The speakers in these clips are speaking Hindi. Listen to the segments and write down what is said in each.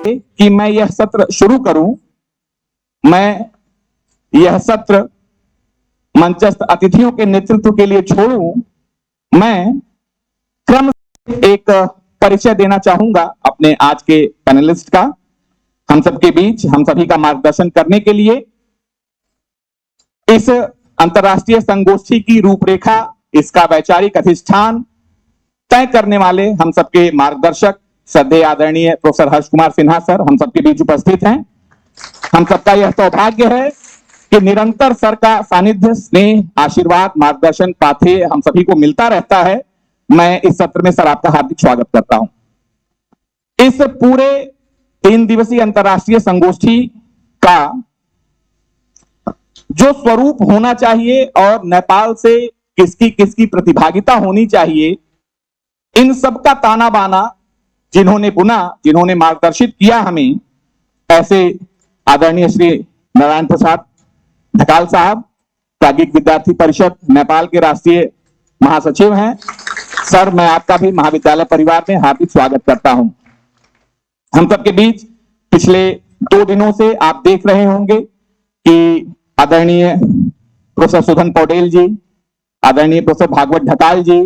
कि मैं यह सत्र शुरू करूं, मैं यह सत्र मंचस्थ अतिथियों के नेतृत्व के लिए छोड़ूं, मैं क्रम से एक परिचय देना चाहूंगा अपने आज के पैनलिस्ट का। हम सबके बीच हम सभी का मार्गदर्शन करने के लिए इस अंतर्राष्ट्रीय संगोष्ठी की रूपरेखा, इसका वैचारिक अधिष्ठान तय करने वाले हम सबके मार्गदर्शक श्रद्धेय आदरणीय प्रोफेसर हर्ष कुमार सिन्हा सर हम सबके बीच उपस्थित हैं। हम सबका यह सौभाग्य है कि निरंतर सर का सानिध्य, स्नेह, आशीर्वाद, मार्गदर्शन, पाथेय हम सभी को मिलता रहता है। मैं इस सत्र में सर आपका हार्दिक स्वागत करता हूं। इस पूरे 3 दिवसीय अंतर्राष्ट्रीय संगोष्ठी का जो स्वरूप होना चाहिए और नेपाल से किसकी किसकी प्रतिभागिता होनी चाहिए, इन सब का ताना बाना जिन्होंने बुना, जिन्होंने मार्गदर्शित किया हमें, ऐसे आदरणीय श्री नारायण प्रसाद ढकाल साहब, प्राज्ञिक विद्यार्थी परिषद नेपाल के राष्ट्रीय महासचिव हैं। सर, मैं आपका भी महाविद्यालय परिवार में हार्दिक स्वागत करता हूं। हम सबके बीच पिछले 2 दिनों से आप देख रहे होंगे कि आदरणीय प्रोफेसर सुधन पौडेल जी, आदरणीय प्रोफेसर भागवत ढकाल जी,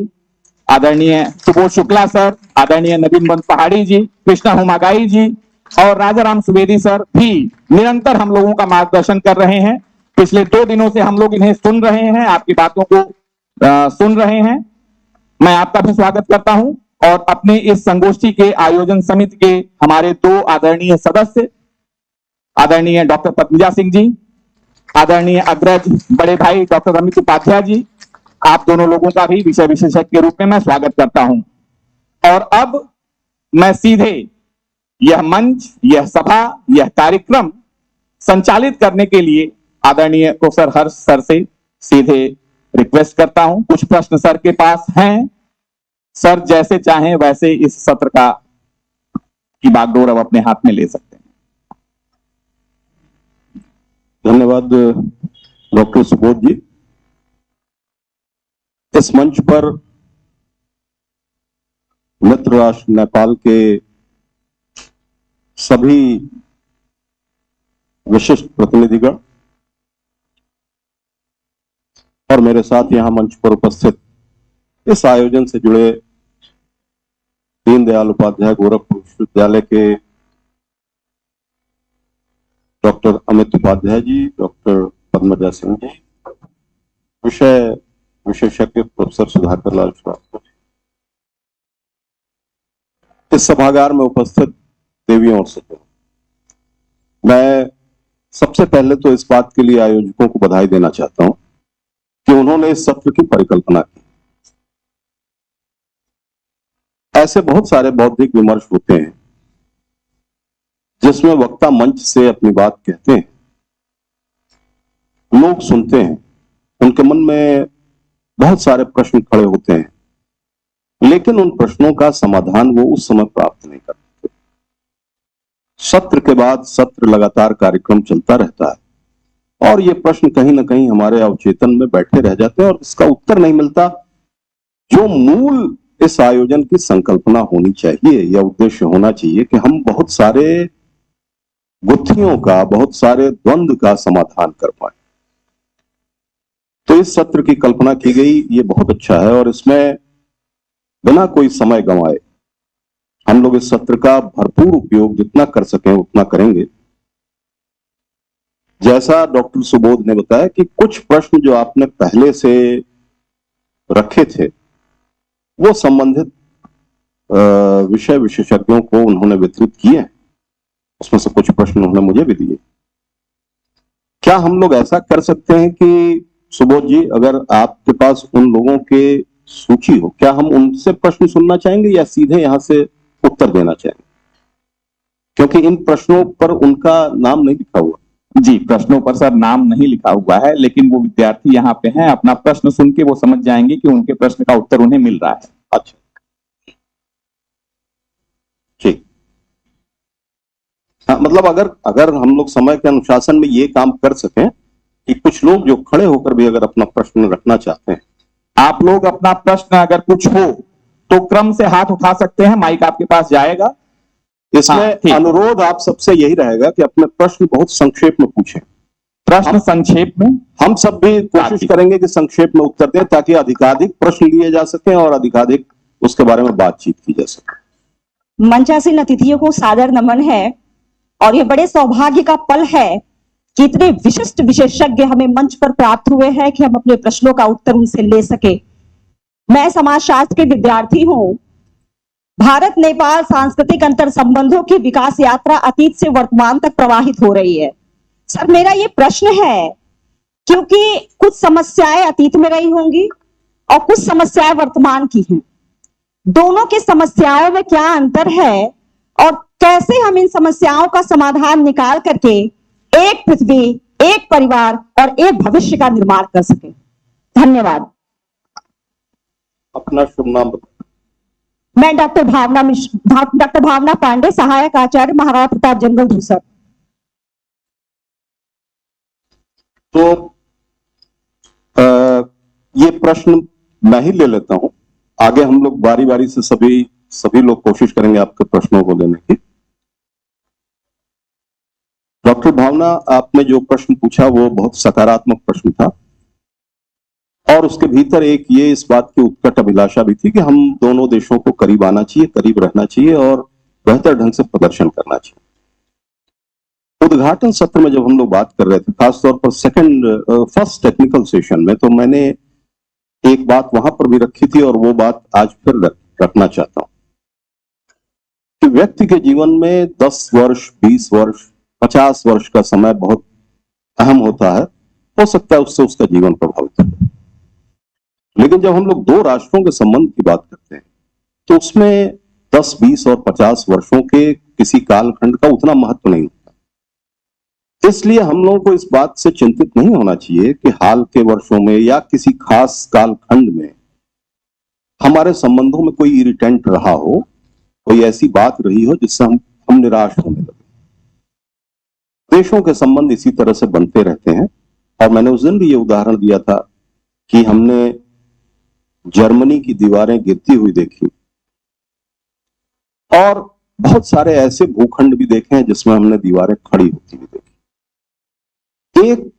आदरणीय सुबोध शुक्ला सर, आदरणीय नवीन बंद पहाड़ी जी, कृष्णा हुमागाई जी और राजाराम सुवेदी सर भी निरंतर हम लोगों का मार्गदर्शन कर रहे हैं। पिछले 2 दिनों से हम लोग इन्हें सुन रहे हैं, आपकी बातों को सुन रहे हैं। मैं आपका भी स्वागत करता हूं और अपने इस संगोष्ठी के आयोजन समिति के हमारे 2 आदरणीय सदस्य, आदरणीय डॉक्टर पद्मजा सिंह जी, आदरणीय अग्रज बड़े भाई डॉक्टर अमित उपाध्याय जी, आप दोनों लोगों का भी विषय विशेषज्ञ के रूप में मैं स्वागत करता हूं। और अब मैं सीधे यह मंच, यह सभा, यह कार्यक्रम संचालित करने के लिए आदरणीय प्रोफेसर हर्ष सर से सीधे रिक्वेस्ट करता हूं। कुछ प्रश्न सर के पास हैं। सर जैसे चाहें वैसे इस सत्र की बागडोर अब अपने हाथ में ले सकते हैं। धन्यवाद डॉक्टर सुबोध जी। इस मंच पर मित्र राष्ट्र नेपाल के सभी विशिष्ट प्रतिनिधिगण और मेरे साथ यहां मंच पर उपस्थित इस आयोजन से जुड़े दीनदयाल उपाध्याय गोरखपुर विश्वविद्यालय के डॉक्टर अमित उपाध्याय जी, डॉक्टर पद्मजा सिंह जी, विषय विशेषज्ञ प्रोफेसर सुधाकर लाल श्रीवास्तव, इस सभागार में उपस्थित देवियों और सज्जनों, मैं सबसे पहले तो इस बात के लिए आयोजकों को बधाई देना चाहता हूं कि उन्होंने इस सत्र की परिकल्पना की। ऐसे बहुत सारे बौद्धिक विमर्श होते हैं जिसमें वक्ता मंच से अपनी बात कहते हैं, लोग सुनते हैं, उनके मन में बहुत सारे प्रश्न खड़े होते हैं, लेकिन उन प्रश्नों का समाधान वो उस समय प्राप्त नहीं करते। सत्र के बाद सत्र लगातार कार्यक्रम चलता रहता है और ये प्रश्न कहीं ना कहीं हमारे अवचेतन में बैठे रह जाते हैं और इसका उत्तर नहीं मिलता। जो मूल इस आयोजन की संकल्पना होनी चाहिए या उद्देश्य होना चाहिए कि हम बहुत सारे गुत्थियों का, बहुत सारे द्वंद्व का समाधान कर पाए, तो इस सत्र की कल्पना की गई। ये बहुत अच्छा है और इसमें बिना कोई समय गंवाए हम लोग इस सत्र का भरपूर उपयोग जितना कर सकें उतना करेंगे। जैसा डॉक्टर सुबोध ने बताया कि कुछ प्रश्न जो आपने पहले से रखे थे वो संबंधित विषय विशेषज्ञों को उन्होंने वितरित किए, उसमें से कुछ प्रश्न उन्होंने मुझे भी दिए। क्या हम लोग ऐसा कर सकते हैं कि सुबोध जी, अगर आपके पास उन लोगों के सूची हो, क्या हम उनसे प्रश्न सुनना चाहेंगे या सीधे यहां से उत्तर देना चाहेंगे? क्योंकि इन प्रश्नों पर उनका नाम नहीं लिखा हुआ। जी, प्रश्नों पर सर नाम नहीं लिखा हुआ है, लेकिन वो विद्यार्थी यहाँ पे हैं, अपना प्रश्न सुन के वो समझ जाएंगे कि उनके प्रश्न का उत्तर उन्हें मिल रहा है। अच्छा, ठीक। हाँ, मतलब अगर हम लोग समय के अनुशासन में ये काम कर सकें कि कुछ लोग जो खड़े होकर भी अगर अपना प्रश्न रखना चाहते हैं, आप लोग अपना प्रश्न अगर कुछ हो तो क्रम से हाथ उठा सकते हैं, माइक आपके पास जाएगा। इसमें ठीक। अनुरोध आप सबसे यही रहेगा कि अपने प्रश्न बहुत संक्षेप में पूछें। प्रश्न संक्षेप में। हम सब भी कोशिश ठीक। करेंगे कि संक्षेप में उत्तर दें ताकि अधिकाधिक प्रश्न लिए जा सके और अधिकाधिक उसके बारे में बातचीत की जा सके। मंचासीन अतिथियों को सादर नमन है और यह बड़े सौभाग्य का पल है कि इतने विशिष्ट विशेषज्ञ हमें मंच पर प्राप्त हुए हैं कि हम अपने प्रश्नों का उत्तर उनसे ले सके। मैं समाजशास्त्र के विद्यार्थी हूं। भारत नेपाल सांस्कृतिक अंतर संबंधों की विकास यात्रा अतीत से वर्तमान तक प्रवाहित हो रही है। सर, मेरा ये प्रश्न है, क्योंकि कुछ समस्याएं अतीत में रही होंगी और कुछ समस्याएं वर्तमान की हैं, दोनों की समस्याओं में क्या अंतर है और कैसे हम इन समस्याओं का समाधान निकाल करके एक पृथ्वी, एक परिवार और एक भविष्य का निर्माण कर सके। धन्यवाद। अपना शुभ नाम बताएं। मैं डॉक्टर भावना पांडे, सहायक आचार्य, महाराणा प्रताप जंगल धूसर। तो ये प्रश्न मैं ही ले लेता हूं। आगे हम लोग बारी बारी से सभी लोग कोशिश करेंगे आपके प्रश्नों को लेने की। डॉक्टर भावना, आपने जो प्रश्न पूछा वो बहुत सकारात्मक प्रश्न था और उसके भीतर एक ये इस बात की उत्कट अभिलाषा भी थी कि हम दोनों देशों को करीब आना चाहिए, करीब रहना चाहिए और बेहतर ढंग से प्रदर्शन करना चाहिए। उद्घाटन सत्र में जब हम लोग बात कर रहे थे, खासतौर पर फर्स्ट टेक्निकल सेशन में, तो मैंने एक बात वहां पर भी रखी थी और वो बात आज फिर रखना चाहता हूं कि व्यक्ति के जीवन में 10 वर्ष, 20 वर्ष, 50 वर्ष का समय बहुत अहम होता है। हो सकता है उससे उसका जीवन प्रभावित हो, लेकिन जब हम लोग दो राष्ट्रों के संबंध की बात करते हैं तो उसमें 10, 20 और 50 वर्षों के किसी कालखंड का उतना महत्व नहीं होता। इसलिए हम लोगों को इस बात से चिंतित नहीं होना चाहिए कि हाल के वर्षों में या किसी खास कालखंड में हमारे संबंधों में कोई इरिटेंट रहा हो, कोई ऐसी बात रही हो जिससे हम निराश होने लगे। देशों के संबंध इसी तरह से बनते रहते हैं और मैंने उस दिन भी ये उदाहरण दिया था कि हमने जर्मनी की दीवारें गिरती हुई देखी और बहुत सारे ऐसे भूखंड भी देखे हैं जिसमें हमने दीवारें खड़ी होती हुई देखी। एक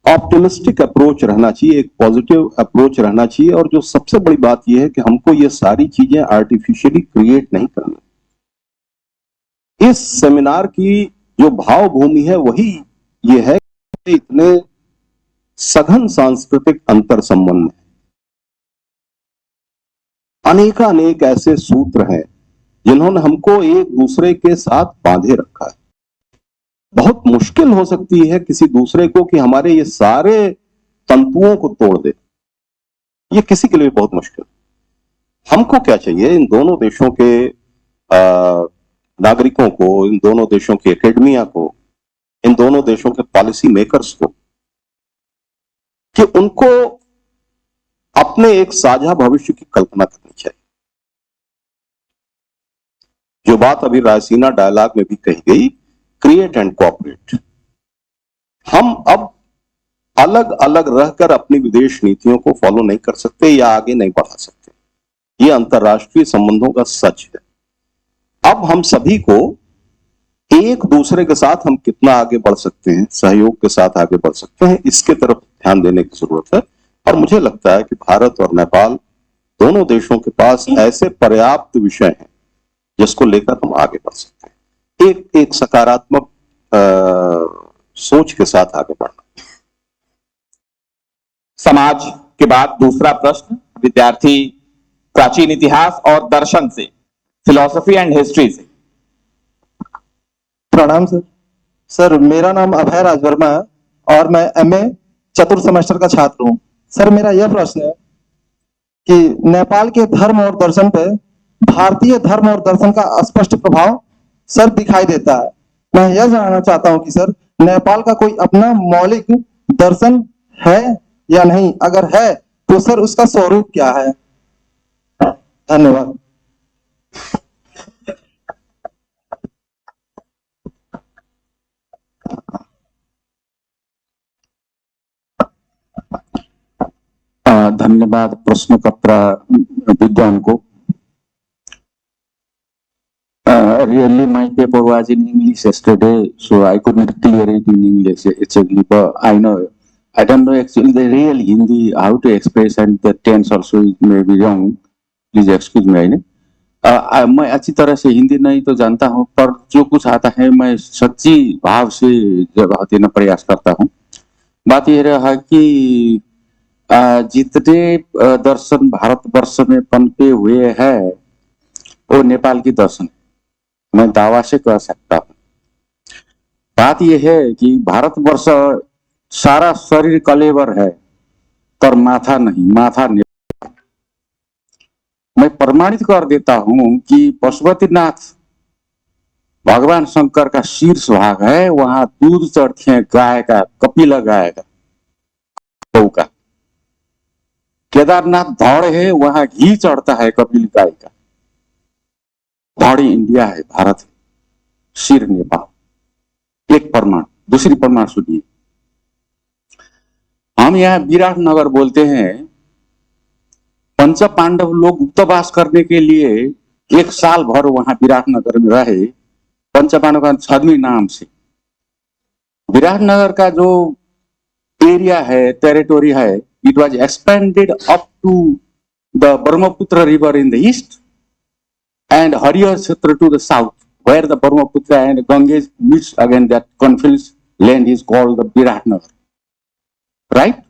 ऑप्टिमिस्टिक अप्रोच रहना चाहिए, एक पॉजिटिव अप्रोच रहना चाहिए और जो सबसे बड़ी बात यह है कि हमको ये सारी चीजें आर्टिफिशियली क्रिएट नहीं करनी। इस सेमिनार की जो भावभूमि है वही ये है कि इतने सघन सांस्कृतिक अंतर संबंध है, अनेक ऐसे सूत्र हैं जिन्होंने हमको एक दूसरे के साथ बांधे रखा है। बहुत मुश्किल हो सकती है किसी दूसरे को कि हमारे ये सारे तंतुओं को तोड़ दे, ये किसी के लिए बहुत मुश्किल। हमको क्या चाहिए, इन दोनों देशों के नागरिकों को, इन दोनों देशों की एकेडमिया को, इन दोनों देशों के पॉलिसी मेकर्स को, कि उनको अपने एक साझा भविष्य की कल्पना करनी चाहिए। जो बात अभी रायसीना डायलॉग में भी कही गई, क्रिएट एंड कोऑपरेट। हम अब अलग अलग रहकर अपनी विदेश नीतियों को फॉलो नहीं कर सकते या आगे नहीं बढ़ा सकते। ये अंतर्राष्ट्रीय संबंधों का सच है। अब हम सभी को एक दूसरे के साथ हम कितना आगे बढ़ सकते हैं, सहयोग के साथ आगे बढ़ सकते हैं, इसके तरफ ध्यान देने की जरूरत है। और मुझे लगता है कि भारत और नेपाल दोनों देशों के पास ऐसे पर्याप्त विषय हैं जिसको लेकर हम आगे बढ़ सकते हैं। एक सकारात्मक सोच के साथ आगे बढ़ना। समाज के बाद दूसरा प्रश्न विद्यार्थी प्राचीन इतिहास और दर्शन से, फिलॉसफी एंड हिस्ट्री से। प्रणाम सर। सर, मेरा नाम अभय राज वर्मा है और मैं एमए चतुर्थ सेमेस्टर का छात्र हूं। सर, मेरा यह प्रश्न है कि नेपाल के धर्म और दर्शन पे भारतीय धर्म और दर्शन का स्पष्ट प्रभाव सर दिखाई देता है। मैं यह जानना चाहता हूं कि सर, नेपाल का कोई अपना मौलिक दर्शन है या नहीं? अगर है तो सर उसका स्वरूप क्या है? धन्यवाद। धन्यवाद प्रश्नकर्ता विद्वान को। really my paper was in English yesterday, so I couldn't clear it in English exactly. But I don't know actually the real Hindi how to express, and the tense also may be wrong. Please excuse me. मैं अच्छी तरह से हिंदी नहीं तो जानता हूँ, पर जो कुछ आता है मैं सच्ची भाव से जवाब देना प्रयास करता हूँ। बात यह रहा कि जितने दर्शन भारतवर्ष में पनपे हुए हैं वो नेपाल की दर्शन मैं दावा से कह सकता हूँ। बात यह है कि भारतवर्ष सारा शरीर कलेवर है पर माथा नहीं, माथा नेपाल। मैं प्रमाणित कर देता हूं कि पशुपतिनाथ भगवान शंकर का शीर्ष भाग है, वहां दूध चढ़ते हैं गाय का, कपिला गाय का, गौ का। केदारनाथ धौड़ है, वहां घी चढ़ता है कपिल गाय का। धौड़ी इंडिया है, भारत है, सिर नेपाल। एक प्रमाण। दूसरी प्रमाण सुनिए, हम यहाँ विराटनगर बोलते हैं। पंच पांडव लोग गुप्तवास करने के लिए एक साल भर वहां विराटनगर में रहे, पंच पांडव का छद्मी नाम से। विराटनगर का जो एरिया है, टेरिटोरी है, it was expanded up to the Brahmaputra river in the east and Harihar Kshetra to the south, where the Brahmaputra and Ganges meets again, that confluence land is called the Viratnagar, right?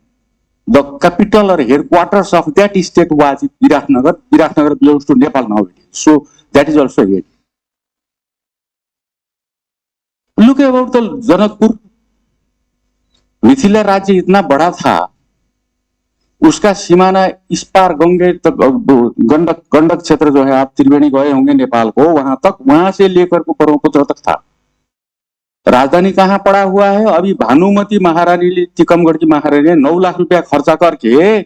The capital or headquarters of that state was Viratnagar. Viratnagar belongs to Nepal nowadays. So that is also it. Look about the Janakpur. Mithila राज्य इतना बड़ा था, उसका सीमाना इस पार गंगे तक, गंडक क्षेत्र जो है, आप त्रिवेणी गए होंगे नेपाल को, वहां तक, वहां से लेकर के ब्रह्मपुत्र तक था। राजधानी कहाँ पड़ा हुआ है? अभी भानुमती महारानी, टीकमगढ़ की महारानी ने 9 लाख रुपया खर्चा करके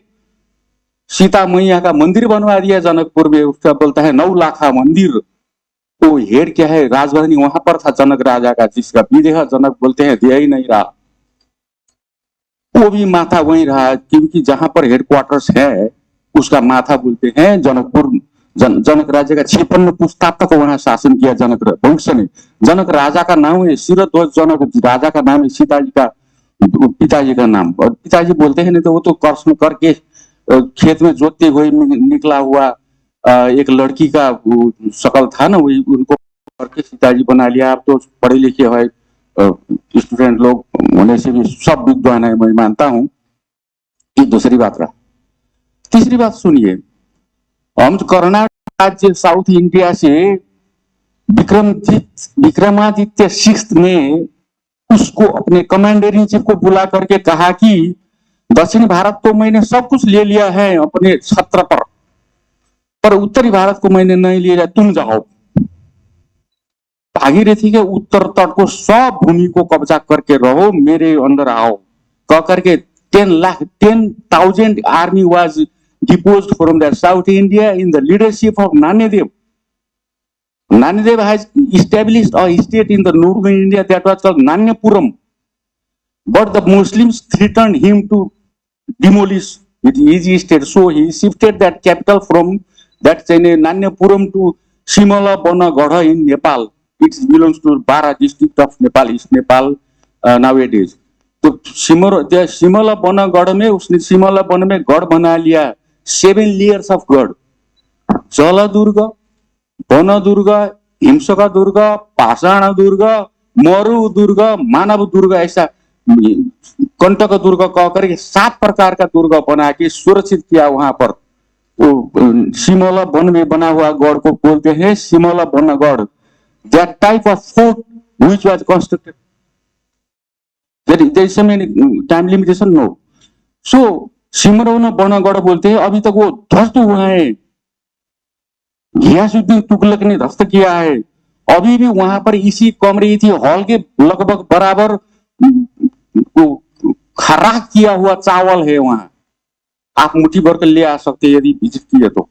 सीता मैया का मंदिर बनवा दिया जनकपुर में। उसका बोलता है 9 लाख का मंदिर। वो हेड क्या है? राजधानी वहां पर था जनक राजा का, जिसका विदेह जनक बोलते हैं, दिया ही नहीं रहा। वो भी माथा वहीं रहा, क्योंकि जहां पर हेडक्वार्टर्स है उसका माथा बोलते हैं जनकपुर। जनक राजा का 56 पुस्ता तक वहां शासन किया जनक वंश ने। जनक राजा का नाम है शिरध्वज जनक, राजा का नाम है सीताजी का पिताजी का नाम। और पिताजी बोलते हैं, नहीं तो वो तो कर्म करके खेत में जोतते हुए निकला हुआ एक लड़की का शकल था ना, वही उनको करके सीताजी बना लिया। आप तो पढ़े लिखे है स्टूडेंट लोग होने से भी सब विद्वान है, मैं मानता हूं। ये दूसरी बात रहा। तीसरी बात सुनिए, हम कर्नाटक राज्य साउथ इंडिया से विक्रमादित्य 6 ने उसको अपने कमांडर इन चीफ को बुला करके कहा कि दक्षिण भारत तो मैंने सब कुछ ले लिया है अपने छत्र पर उत्तरी भारत को मैंने नहीं लिया, तुम जाओ। भागीरथी के उत्तर तट को सब भूमि को कब्जा करके रहो, मेरे अंदर आओ कह करके 10,000 army was deposed from the South India in the leadership of Nanadev. Nanadev has established a state in the northern India that was called Nanyapuram, but the Muslims threatened him to demolish his state, so he shifted that capital from that Nanyapuram to Shimala Banagadha in Nepal. It belongs to Bara district of Nepal, East Nepal nowadays. तो शिमला बनगढ़ में उसने शिमला बन में गढ़ बना लिया, 7 लेयर्स ऑफ गढ़, जल दुर्ग, वन दुर्ग, हिंसका दुर्ग, पाषाण दुर्ग, मरु दुर्ग, मानव दुर्ग, ऐसा कंटक दुर्ग कह करके 7 प्रकार का दुर्ग बना के सुरक्षित किया वहां पर। वो शिमला वन में बना हुआ गढ़ को बोलते हैं Shimla Bangarh. That type of fort which was constructed, there is some time limitation, no. So Simraun Bangarh बोलते हैं, अभी तक वो ध्वस्त हुआ है। घियासुद्दीन तुगलक ने ध्वस्त किया है। अभी भी वहां पर इसी कमरेथी हॉल के लगभग बराबर खराब किया हुआ चावल है वहां, आप मुट्ठी भर कर ले आ सकते हैं यदि विजिट किए तो।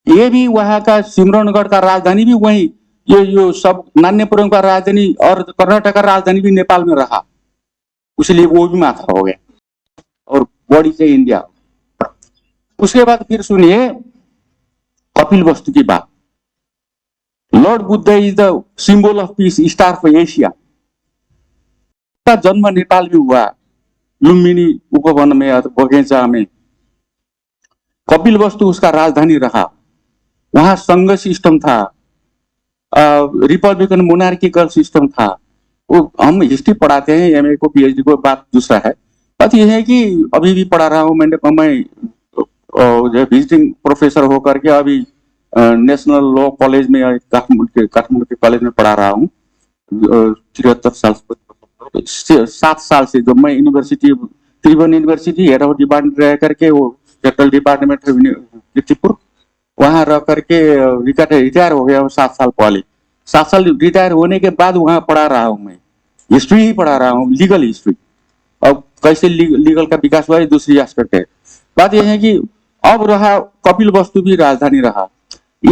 ये भी वहां का सिमरौनगढ़ का राजधानी भी वही, ये सब नान्यपुरम का राजधानी और कर्नाटक का राजधानी भी नेपाल में रहा, इसलिए वो भी माथा हो गया और बॉडी से इंडिया। उसके बाद फिर सुनिए कपिल वस्तु की बात। Lord Buddha is the symbol of peace, star for Asia. का जन्म नेपाल में हुआ, लुम्बिनी उपवन में, बगैंचा में। कपिलवस्तु उसका राजधानी रहा। वहां संघ सिस्टम था, रिपब्लिकन मोनार्किकल सिस्टम था। वो हम हिस्ट्री पढ़ाते हैं, एमए को पीएचडी को, बात दूसरा है। बात यह है कि अभी भी पढ़ा रहा हूँ मैं विजिटिंग प्रोफेसर होकर के अभी नेशनल लॉ कॉलेज में, काठमांडू के कॉलेज में पढ़ा रहा हूँ 73 साल 7 साल से। जब मैं university, Tribhuvan university head of department रह करके, वो सेंट्रल डिपार्टमेंट कीर्तिपुर, वहां रह करके रिटायर हो गया 7 साल पहले। 7 साल रिटायर होने के बाद वहां पढ़ा रहा हूँ मैं, हिस्ट्री ही पढ़ा रहा हूँ, लीगल हिस्ट्री। अब कैसे लीगल का विकास हुआ, दूसरी एस्पेक्ट है। बात यह है कि अब रहा कपिलवस्तु भी राजधानी रहा।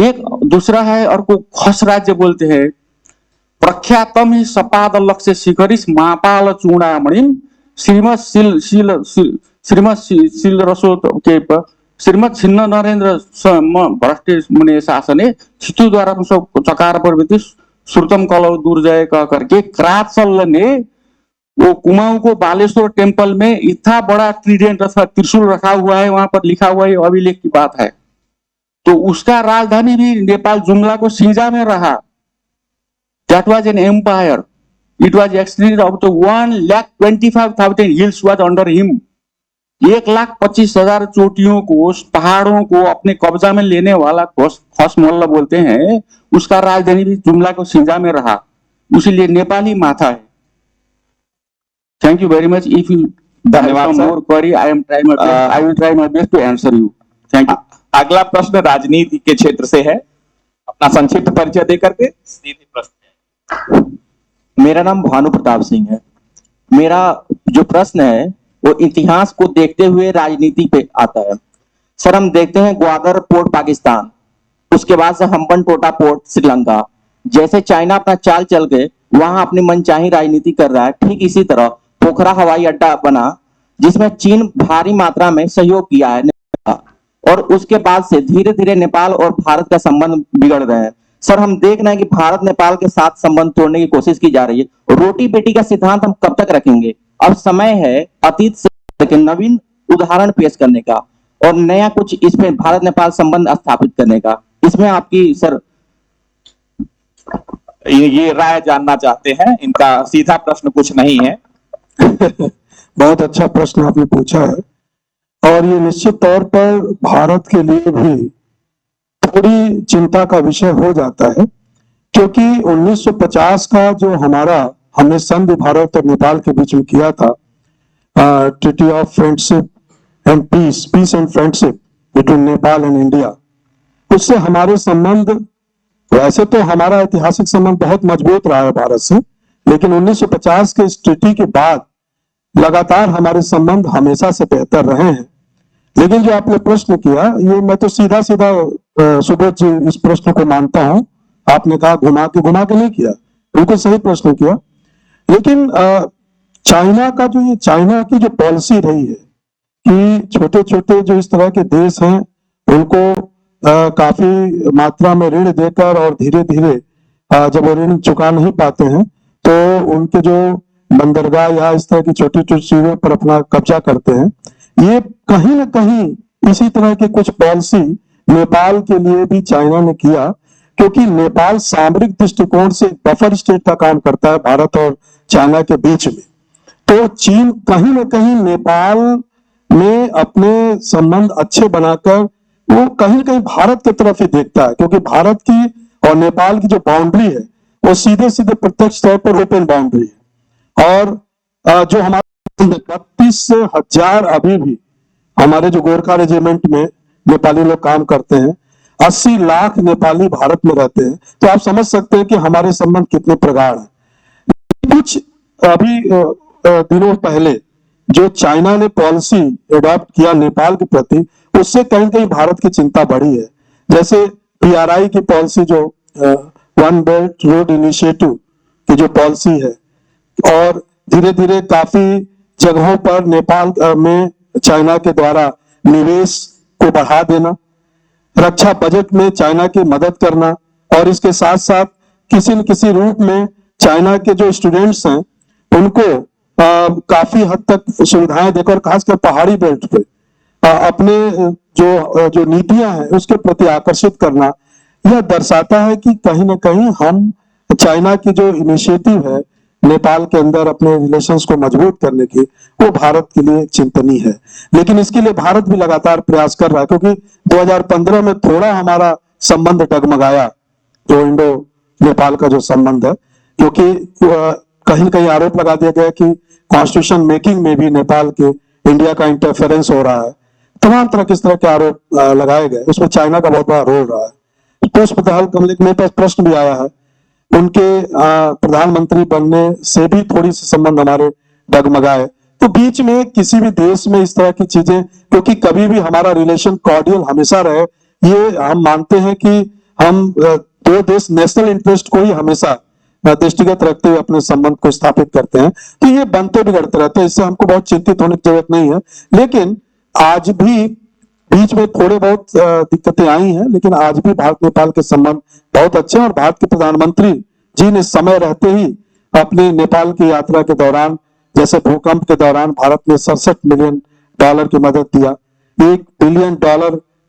एक दूसरा है, और को खस राज्य बोलते हैं। प्रख्यातम ही सपाद लक्ष्य शिखरिस मापाल चूड़ामणि श्रीमद छिन्न नरेंद्र भ्रष्टे मुने शासने छितु द्वारा चकार प्रवृत्ति श्रुतम कलौ दुर्जय कह करके क्राचल ने वो कुमाऊं को बालेश्वर टेम्पल में इतना बड़ा ट्रीडेंट अथवा त्रिशूल रखा हुआ है, वहां पर लिखा हुआ है, अभिलेख की बात है। तो उसका राजधानी भी नेपाल जुम्ला को सिंजा में रहा। That was an empire. It was extended up to 1,25,000 hills was under him. 1,25,000 चोटियों को, पहाड़ों को अपने कब्जा में लेने वाला खस मोहल्ला बोलते हैं, उसका राजधानी भी जुमला को सिंजा में रहा। इसीलिए नेपाली माथा है। Thank you very much. If you धन्यवाद सर। More query, I will try my best to answer you. Thank you. अगला प्रश्न राजनीति के क्षेत्र से है। अपना संक्षिप्त परिचय देकर के सीधे प्रश्न। मेरा नाम भानु प्रताप सिंह है। मेरा जो प्रश्न है वो इतिहास को देखते हुए राजनीति पे आता है। सर, हम देखते हैं ग्वादर पोर्ट पाकिस्तान, उसके बाद से हम्बन टोटा पोर्ट श्रीलंका। जैसे चाइना अपना चाल चल के वहां अपनी मनचाही राजनीति कर रहा है, ठीक इसी तरह पोखरा हवाई अड्डा बना जिसमें चीन भारी मात्रा में सहयोग किया है, और उसके बाद से धीरे धीरे नेपाल और भारत का संबंध बिगड़ रहे हैं। सर, हम देख रहे हैं कि भारत नेपाल के साथ संबंध तोड़ने की कोशिश की जा रही है। रोटी बेटी का सिद्धांत हम कब तक रखेंगे? अब समय है अतीत से नवीन उदाहरण पेश करने का और नया कुछ इसमें भारत नेपाल संबंध स्थापित करने का। इसमें आपकी सर ये राय जानना चाहते हैं। इनका सीधा प्रश्न कुछ नहीं है। बहुत अच्छा प्रश्न आपने पूछा है, और ये निश्चित तौर पर भारत के लिए भी थोड़ी चिंता का विषय हो जाता है, क्योंकि 1950 का जो हमने संधि भारत और नेपाल के बीच में किया था, treaty of friendship and peace and friendship between Nepal and India, उससे हमारे संबंध, वैसे तो हमारा ऐतिहासिक संबंध बहुत मजबूत रहा है भारत से, लेकिन 1950 के इस ट्रीटी के बाद लगातार हमारे संबंध हमेशा से बेहतर रहे हैं। लेकिन जो आपने प्रश्न किया, ये मैं तो सीधा सुबोध जी इस प्रश्न को मानता हूं। आपने कहा घुमा के नहीं किया, बिल्कुल सही प्रश्न किया। लेकिन चाइना की जो पॉलिसी रही है कि छोटे छोटे जो इस तरह के देश हैं उनको काफी मात्रा में ऋण देकर और धीरे धीरे जब वो ऋण चुका नहीं पाते हैं तो उनके जो बंदरगाह या इस तरह की छोटी छोटी चीजों पर अपना कब्जा करते हैं, ये कहीं ना कहीं इसी तरह के कुछ पॉलिसी नेपाल के लिए भी चाइना ने किया, क्योंकि नेपाल सामरिक दृष्टिकोण से बफर स्टेट का काम करता है भारत और चाइना के बीच में। तो चीन कहीं ना कहीं नेपाल में अपने संबंध अच्छे बनाकर वो कहीं ना कहीं भारत की तरफ ही देखता है, क्योंकि भारत की और नेपाल की जो बाउंड्री है वो सीधे सीधे प्रत्यक्ष तौर पर ओपन बाउंड्री है। और जो हमारे 32,000 अभी भी हमारे जो गोरखा रेजिमेंट में नेपाली लोग काम करते हैं, 80 लाख नेपाली भारत में रहते हैं, तो आप समझ सकते हैं कि हमारे संबंध कितने प्रगाढ़ हैं। कुछ अभी दिनों पहले जो चाइना ने पॉलिसी एडॉप्ट किया नेपाल के प्रति, उससे कहीं कहीं भारत की चिंता बढ़ी है। जैसे PRI की पॉलिसी, जो वन बेल्ट रोड इनिशिएटिव की जो पॉलिसी है, और धीरे धीरे काफी जगहों पर नेपाल में चाइना के द्वारा निवेश को बढ़ा देना, रक्षा बजट में चाइना की मदद करना, और इसके साथ साथ किसी न किसी रूप में चाइना के जो स्टूडेंट्स हैं उनको काफी हद तक सुविधाएं देकर, खासकर पहाड़ी बेल्ट पे अपने जो नीतियां हैं उसके प्रति आकर्षित करना, यह दर्शाता है कि कहीं ना कहीं हम चाइना की जो इनिशिएटिव है नेपाल के अंदर अपने रिलेशंस को मजबूत करने की, वो भारत के लिए चिंतनीय है। लेकिन इसके लिए भारत भी लगातार प्रयास कर रहा है, क्योंकि 2015 में थोड़ा हमारा संबंध डगमगाया, जो इंडो नेपाल का जो संबंध है, क्योंकि कहीं कहीं आरोप लगा दिया गया कि कॉन्स्टिट्यूशन मेकिंग में भी नेपाल के इंडिया का इंटरफेरेंस हो रहा है। तमाम तरह के इस तरह के आरोप लगाए गए, उसमें चाइना का बहुत बड़ा रोल रहा है। तो उस मेरे पास प्रश्न भी आया है, उनके प्रधानमंत्री बनने से भी थोड़ी सी संबंध हमारे डगमगाए। तो बीच में किसी भी देश में इस तरह की चीजें, क्योंकि कभी भी हमारा रिलेशन कॉर्डियल हमेशा रहे, ये हम मानते हैं कि हम दो देश नेशनल इंटरेस्ट को ही हमेशा दृष्टिगत रखते हुए अपने संबंध को स्थापित करते हैं। तो ये बनते बिगड़ते रहते हैं, इससे हमको बहुत चिंतित होने की जरूरत नहीं है। लेकिन आज भी बीच में थोड़े बहुत दिक्कतें आई हैं, लेकिन आज भी भारत नेपाल के संबंध बहुत अच्छे हैं। और भारत के प्रधानमंत्री जी ने समय रहते ही अपने नेपाल की यात्रा के दौरान, जैसे भूकंप के दौरान भारत ने $67 मिलियन की मदद दिया, $1 बिलियन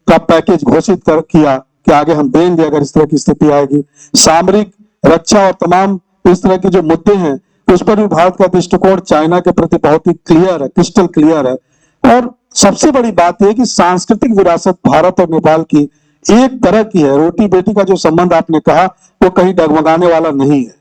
का पैकेज घोषित किया कि आगे हम देंगे अगर इस तरह की स्थिति आएगी। सामरिक रक्षा और तमाम इस तरह के जो मुद्दे हैं उस पर भी भारत का दृष्टिकोण चाइना के प्रति बहुत ही क्लियर है, क्रिस्टल क्लियर है। और सबसे बड़ी बात यह कि सांस्कृतिक विरासत भारत और नेपाल की एक तरह की है। रोटी बेटी का जो संबंध आपने कहा वो कहीं डगमगाने वाला नहीं है।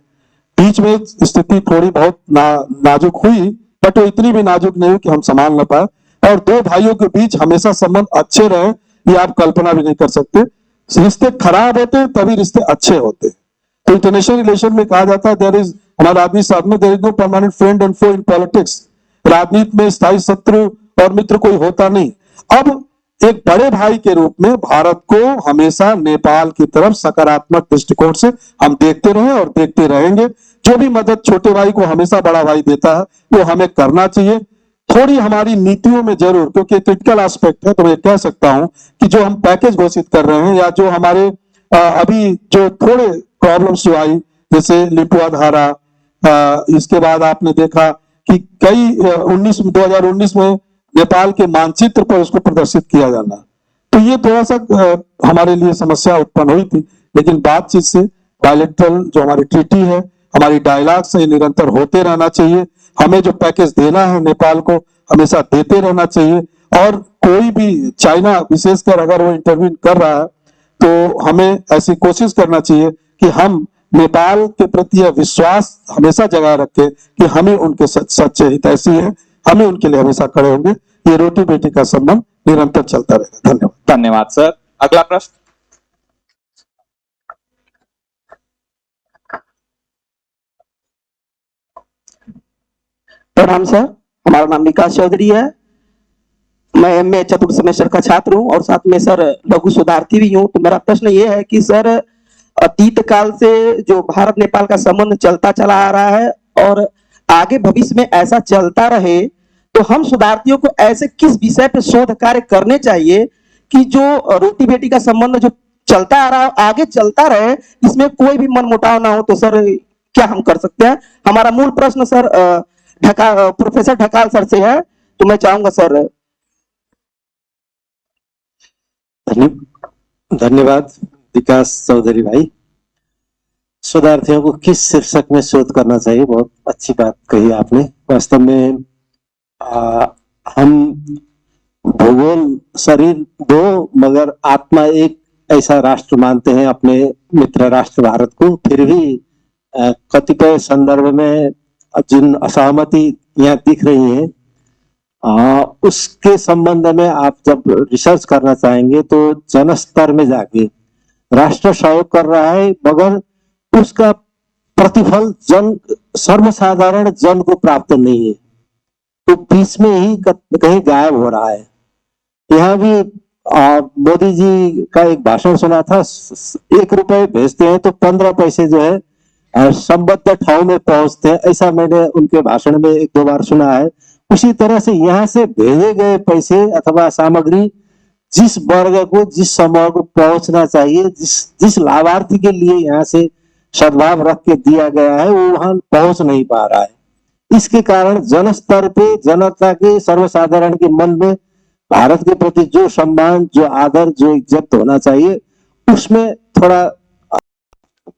बीच में स्थिति थोड़ी बहुत नाजुक हुई, बट वो इतनी भी नाजुक नहीं हुई कि हम संभाल न पाए। और दो भाइयों के बीच हमेशा संबंध अच्छे रहे, ये आप कल्पना भी नहीं कर सकते। रिश्ते खराब होते तभी रिश्ते अच्छे होते। तो इंटरनेशनल रिलेशन में कहा जाता है देयर इज, हमारे राजनीति शास्त्र में there is no permanent friend and foe in politics. राजनीति में स्थायी शत्रु और मित्र कोई होता नहीं। अब एक बड़े भाई के रूप में भारत को हमेशा नेपाल की तरफ सकारात्मक दृष्टिकोण से हम देखते रहे और देखते रहेंगे। जो भी मदद छोटे भाई को हमेशा बड़ा भाई देता है वो हमें करना चाहिए। थोड़ी हमारी नीतियों में जरूर, क्योंकि क्रिटिकल एस्पेक्ट है, तो मैं कह सकता हूं कि जो हम पैकेज घोषित कर रहे हैं या जो हमारे अभी जो थोड़े प्रॉब्लम्स जो आई, जैसे लिपुआ धारा, इसके बाद आपने देखा कि कई 2019 में नेपाल के मानचित्र पर उसको प्रदर्शित किया जाना, तो ये थोड़ा सा हमारे लिए समस्या उत्पन्न हुई थी। लेकिन बातचीत से बायलैटरल जो हमारी ट्रीटी है, हमारी डायलॉग से निरंतर होते रहना चाहिए। हमें जो पैकेज देना है नेपाल को हमेशा देते रहना चाहिए। और कोई भी चाइना विशेषकर अगर वो इंटरवीन कर रहा है तो हमें ऐसी कोशिश करना चाहिए कि हम नेपाल के प्रति यह विश्वास हमेशा जगाए रखें कि हमें उनके सच्चे हितैषी हैं, हमें उनके लिए हमेशा खड़े होंगे। ये रोटी बेटी का संबंध निरंतर चलता रहेगा। धन्यवाद। धन्यवाद सर। अगला प्रश्न। प्रणाम सर, हमारा नाम विकास चौधरी है। मैं एमए चतुर्थ सेमेस्टर का छात्र हूं और साथ में सर लघु शोधार्थी भी हूं। तो मेरा प्रश्न ये है कि सर अतीत काल से जो भारत नेपाल का संबंध चलता चला आ रहा है और आगे भविष्य में ऐसा चलता रहे, तो हम शोधार्थियों को ऐसे किस विषय पे शोध कार्य करने चाहिए कि जो रोटी बेटी का संबंध जो चलता आ रहा आगे चलता रहे, इसमें कोई भी मनमुटाव ना हो। तो सर क्या हम कर सकते हैं? हमारा मूल प्रश्न सर प्रोफेसर ढकाल सर से है, तो मैं चाहूंगा सर। धन्यवाद विकास चौधरी भाई। शोधार्थियों को किस शीर्षक में शोध करना चाहिए, बहुत अच्छी बात कही आपने। वास्तव में हम भूगोल शरीर दो मगर आत्मा एक ऐसा राष्ट्र मानते हैं अपने मित्र राष्ट्र भारत को। फिर भी कतिपय संदर्भ में जिन असहमति यहाँ दिख रही है उसके संबंध में आप जब रिसर्च करना चाहेंगे तो जन स्तर में जाके राष्ट्र सहयोग कर रहा है मगर उसका प्रतिफल जन सर्वसाधारण जन को प्राप्त नहीं है, तो बीच में ही कहीं गायब हो रहा है। यहाँ भी मोदी जी का एक भाषण सुना था, 1 रुपए भेजते हैं तो 15 पैसे जो है संबद्ध ठाव में पहुंचते हैं, ऐसा मैंने उनके भाषण में 1-2 बार सुना है। उसी तरह से यहाँ से भेजे गए पैसे अथवा सामग्री जिस वर्ग को, जिस समूह को पहुंचना चाहिए, जिस लाभार्थी के लिए यहाँ से सद्भाव रख के दिया गया है, वो वहां पहुंच नहीं पा रहा है। इसके कारण जन स्तर पे, जनता के, सर्वसाधारण के मन में भारत के प्रति जो सम्मान, जो आदर, जो इज्जत होना चाहिए, उसमें थोड़ा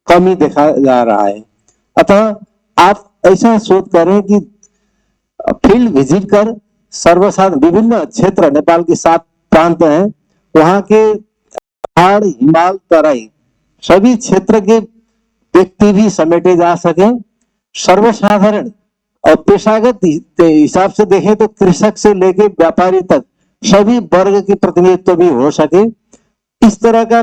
कमी देखा जा रहा है। अतः आप ऐसा शोध करें कि फील्ड विजिट कर सर्वसाधारण विभिन्न क्षेत्र, नेपाल के 7 प्रांत हैं, वहां के पहाड़, हिमाल, तराई सभी क्षेत्र के व्यक्ति भी समेटे जा सके। सर्वसाधारण और पेशागत हिसाब से देखें तो कृषक से लेके व्यापारी तक सभी वर्ग की प्रतिनिधित्व भी हो सके। इस तरह का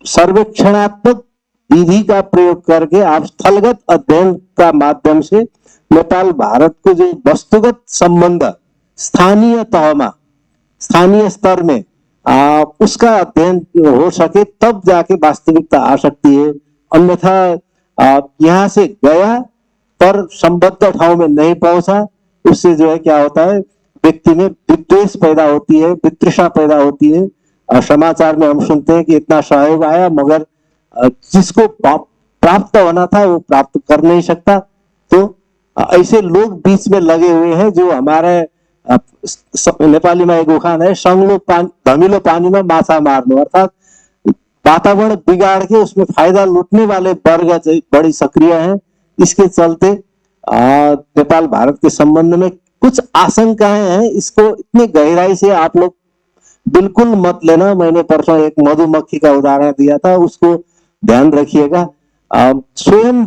सर्वेक्षणात्मक विधि का प्रयोग करके आप स्थलगत अध्ययन का माध्यम से नेपाल भारत को जो वस्तुगत संबंध स्थानीय तहमा, स्थानीय स्तर में उसका अध्ययन हो सके, तब जाके वास्तविकता आ सकती है। अन्यथा यहाँ से गया पर संबद्ध ठाव में नहीं पहुंचा, उससे जो है क्या होता है, व्यक्ति में विद्वेष पैदा होती है, वितृष्णा पैदा होती है। समाचार में हम सुनते हैं कि इतना सहयोग आया, मगर जिसको प्राप्त होना था वो प्राप्त कर नहीं सकता। तो ऐसे लोग बीच में लगे हुए हैं जो हमारे नेपाली में एक उखान है, धमिलो पानी में माछा मार्नु, अर्थात वातावरण बिगाड़ के उसमें फायदा लूटने वाले वर्ग बड़ी सक्रिय हैं। इसके चलते नेपाल भारत के संबंध में कुछ आशंकाएं हैं। इसको इतनी गहराई से आप लोग बिल्कुल मत लेना। मैंने परसों एक मधुमक्खी का उदाहरण दिया था, उसको ध्यान रखिएगा। स्वयं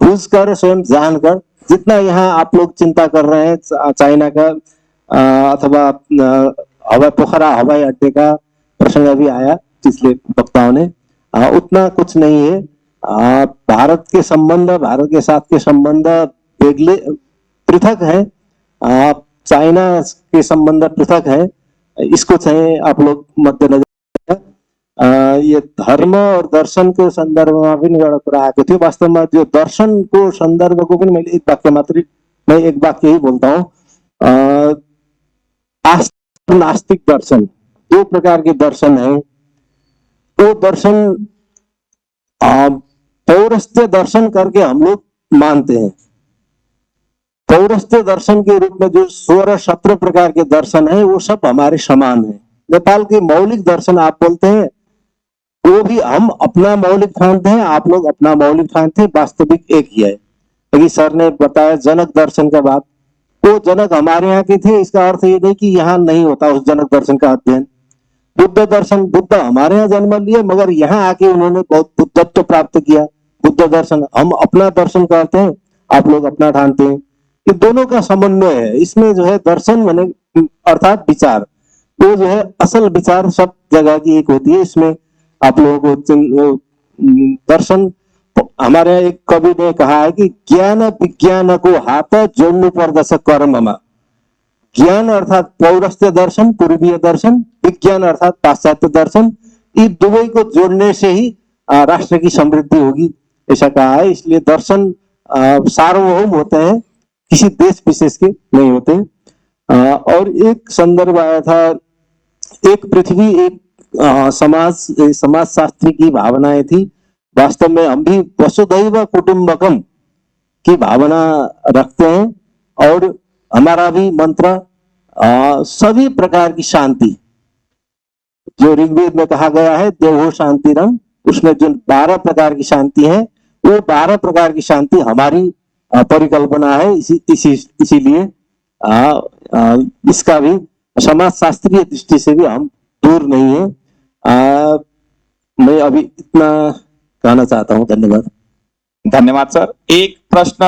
बुझ कर, स्वयं जानकर, जितना यहाँ आप लोग चिंता कर रहे हैं चाइना का अथवा हवाई पोखरा हवाई अड्डे का प्रसंग अभी आया पिछले वक्ताओं ने, उतना कुछ नहीं है। भारत के संबंध, भारत के साथ के संबंध पृथक है, चाइना के संबंध पृथक है। इसको चाहे आप लोग मध्यनजर। ये धर्म और दर्शन को संदर्भ में भी एउटा कुरा आएको थियो। वास्तव में जो दर्शन को संदर्भ को भी मैं एक वाक्य ही बोलता हूँ। नास्तिक दर्शन, 2 प्रकार के दर्शन है। वो दर्शन पौरस्त्य दर्शन करके हम लोग मानते हैं। पौरस्त्य दर्शन के रूप में जो 16-17 प्रकार के दर्शन है, वो सब हमारे समान है। नेपाल के मौलिक दर्शन आप बोलते हैं, वो भी हम अपना मौलिक ठानते हैं, आप लोग अपना मौलिक ठानते हैं, वास्तविक एक ही है। लेकिन सर ने बताया जनक दर्शन का बात, वो जनक हमारे यहाँ के थे, इसका अर्थ ये नहीं कि यहाँ नहीं होता उस जनक दर्शन का अध्ययन। बुद्ध दर्शन, बुद्ध हमारे यहाँ जन्म लिए, मगर यहाँ आके उन्होंने बहुत बुद्धत्व प्राप्त किया। बुद्ध दर्शन हम अपना दर्शन करते हैं, आप लोग अपना ठानते हैं। ये दोनों का समन्वय है। इसमें जो है दर्शन माने अर्थात विचार, वो जो है असल विचार सब जगह की एक होती है। इसमें आप लोगों को दर्शन, हमारे यहाँ एक कवि ने कहा है कि ज्ञान विज्ञान को हाथ जोड्नु पर्दछ कर्ममा। ज्ञान अर्थात पौरस्त्य दर्शन, पूर्वीय दर्शन, विज्ञान अर्थात पाश्चात्य दर्शन, ये दुवै को जोड़ने से ही राष्ट्र की समृद्धि होगी, ऐसा कहा है। इसलिए दर्शन सार्वभौम होते हैं, किसी देश विशेष के नहीं होते। और एक संदर्भ आया था, एक पृथ्वी एक समाज शास्त्री की भावनाएं थी। वास्तव में हम भी वसुधैव कुटुंबकम की भावना रखते हैं और हमारा भी मंत्र सभी प्रकार की शांति, जो ऋग्वेद में कहा गया है देवो शांतिरम, उसमें जो 12 प्रकार की शांति है, वो 12 प्रकार की शांति हमारी परिकल्पना है। इसीलिए इसका भी समाज शास्त्रीय दृष्टि से भी हम दूर नहीं है। मैं अभी इतना कहना चाहता हूँ। धन्यवाद। धन्यवाद सर। एक प्रश्न